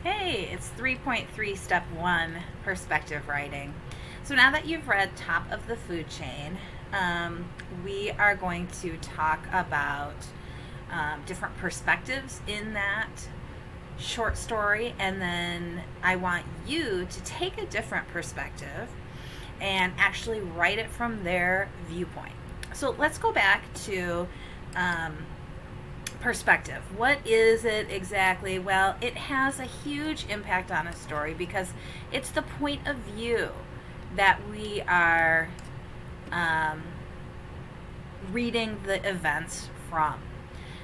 Hey, it's 3.3 Step 1 Perspective Writing. So now that you've read Top of the Food Chain, we are going to talk about different perspectives in that short story, and then I want you to take a different perspective and actually write it from their viewpoint. So let's go back to um, perspective. What is it exactly? Well, it has a huge impact on a story because it's the point of view that we are um, reading the events from.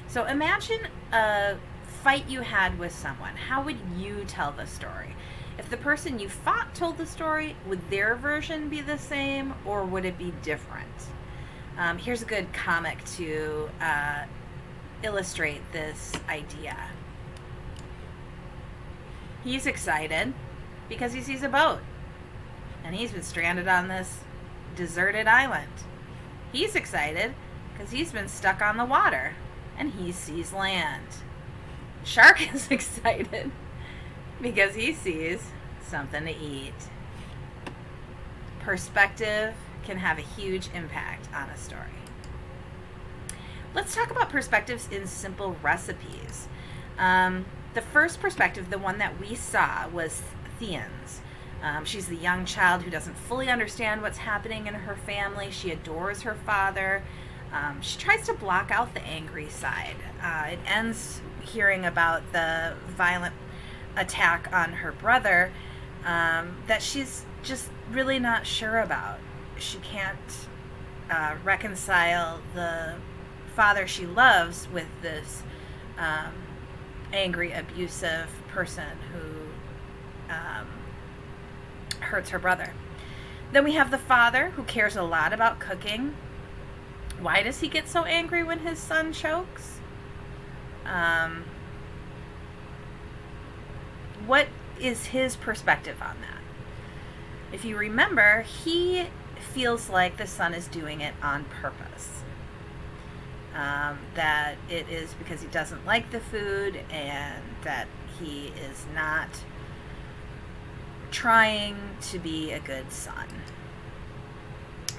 So imagine a fight you had with someone. How would you tell the story? If the person you fought told the story, would their version be the same or would it be different? Here's a good comic to illustrate this idea. He's excited because he sees a boat and he's been stranded on this deserted island. He's excited because he's been stuck on the water and he sees land. Shark is excited because he sees something to eat. Perspective can have a huge impact on a story. Let's talk about perspectives in simple recipes. The first perspective, the one that we saw, was Theon's. She's the young child who doesn't fully understand what's happening in her family. She adores her father. She tries to block out the angry side. It ends hearing about the violent attack on her brother that she's just really not sure about. She can't reconcile the father she loves with this angry, abusive person who hurts her brother. Then we have the father who cares a lot about cooking. Why does he get so angry when his son chokes? What is his perspective on that? If you remember, he feels like the son is doing it on purpose. That it is because he doesn't like the food and that he is not trying to be a good son.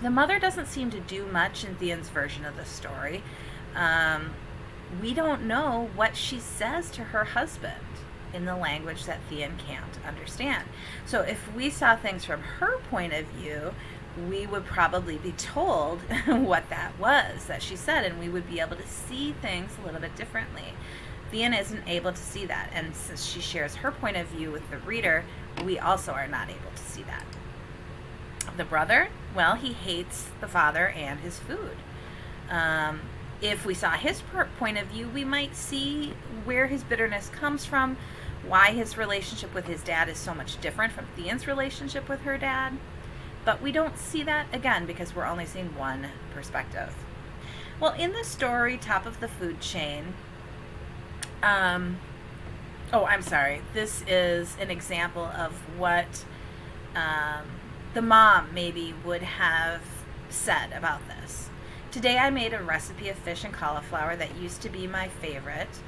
The mother doesn't seem to do much in Theon's version of the story. We don't know what she says to her husband in the language that Theon can't understand. So if we saw things from her point of view, we would probably be told what that was that she said, and we would be able to see things a little bit differently. Theon isn't able to see that, and since she shares her point of view with the reader, we also are not able to see that. The brother, well, he hates the father and his food. If we saw his point of view, we might see where his bitterness comes from, why his relationship with his dad is so much different from Theon's relationship with her dad. But we don't see that, again, because we're only seeing one perspective. Well, in the story, Top of the Food Chain, this is an example of what the mom maybe would have said about this. Today I made a recipe of fish and cauliflower that used to be my favorite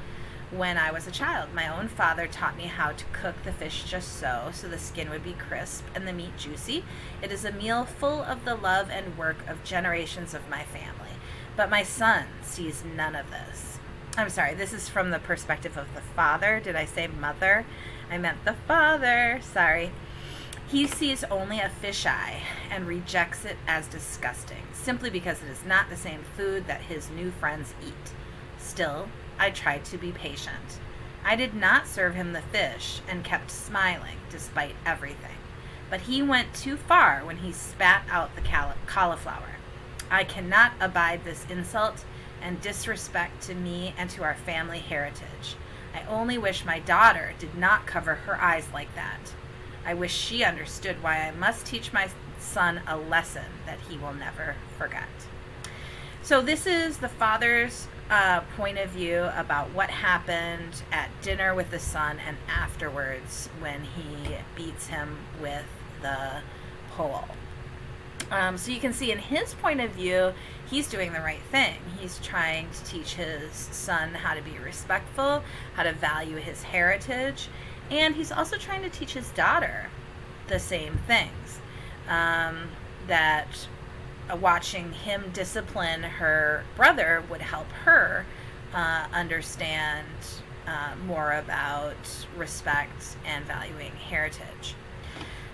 when I was a child. My own father taught me how to cook the fish just so the skin would be crisp and the meat juicy. It is a meal full of the love and work of generations of my family. But my son sees none of this. I'm sorry, this is from the perspective of the father. Did I say mother? I meant the father. Sorry. He sees only a fisheye and rejects it as disgusting, simply because it is not the same food that his new friends eat. Still, I tried to be patient. I did not serve him the fish and kept smiling despite everything. But he went too far when he spat out the cauliflower. I cannot abide this insult and disrespect to me and to our family heritage. I only wish my daughter did not cover her eyes like that. I wish she understood why I must teach my son a lesson that he will never forget. So this is the father's point of view about what happened at dinner with the son and afterwards when he beats him with the pole. So you can see in his point of view, he's doing the right thing. He's trying to teach his son how to be respectful, how to value his heritage, And he's also trying to teach his daughter the same things. That watching him discipline her brother would help her understand more about respect and valuing heritage.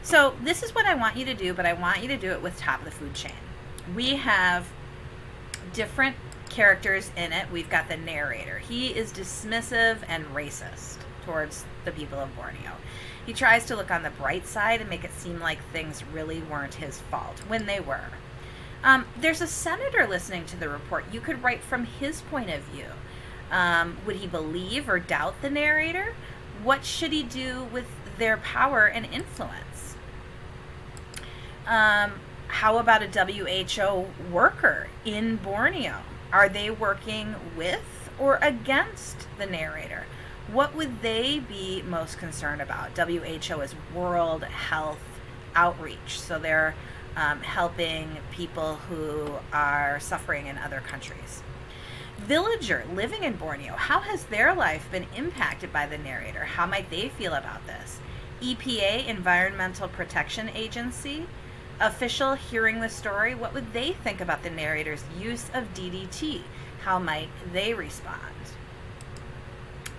So this is what I want you to do, but I want you to do it with top of the food chain. We have different characters in it. We've got the narrator. He is dismissive and racist towards the people of Borneo. He tries to look on the bright side and make it seem like things really weren't his fault when they were. There's a senator listening to the report. You could write from his point of view. Would he believe or doubt the narrator? What should he do with their power and influence? How about a WHO worker in Borneo? Are they working with or against the narrator? What would they be most concerned about? WHO is World Health Outreach, so they're helping people who are suffering in other countries. Villager living in Borneo, how has their life been impacted by the narrator? How might they feel about this? EPA, Environmental Protection Agency, official hearing the story, what would they think about the narrator's use of DDT? How might they respond?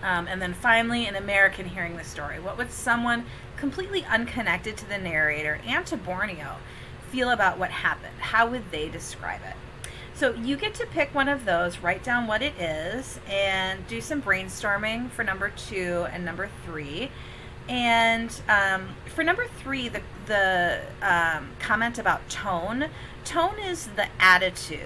And then finally, an American hearing the story. What would someone completely unconnected to the narrator and to Borneo feel about what happened? How would they describe it? So you get to pick one of those, write down what it is, and do some brainstorming for number 2 and number 3. And for number 3, the comment about tone. Tone is the attitude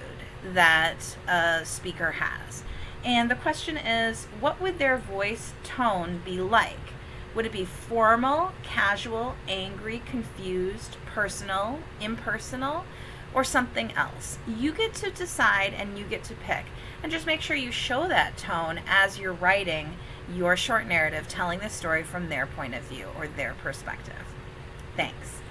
that a speaker has. And the question is, what would their voice tone be like? Would it be formal, casual, angry, confused, personal, impersonal, or something else? You get to decide and you get to pick. And just make sure you show that tone as you're writing your short narrative, telling the story from their point of view or their perspective. Thanks.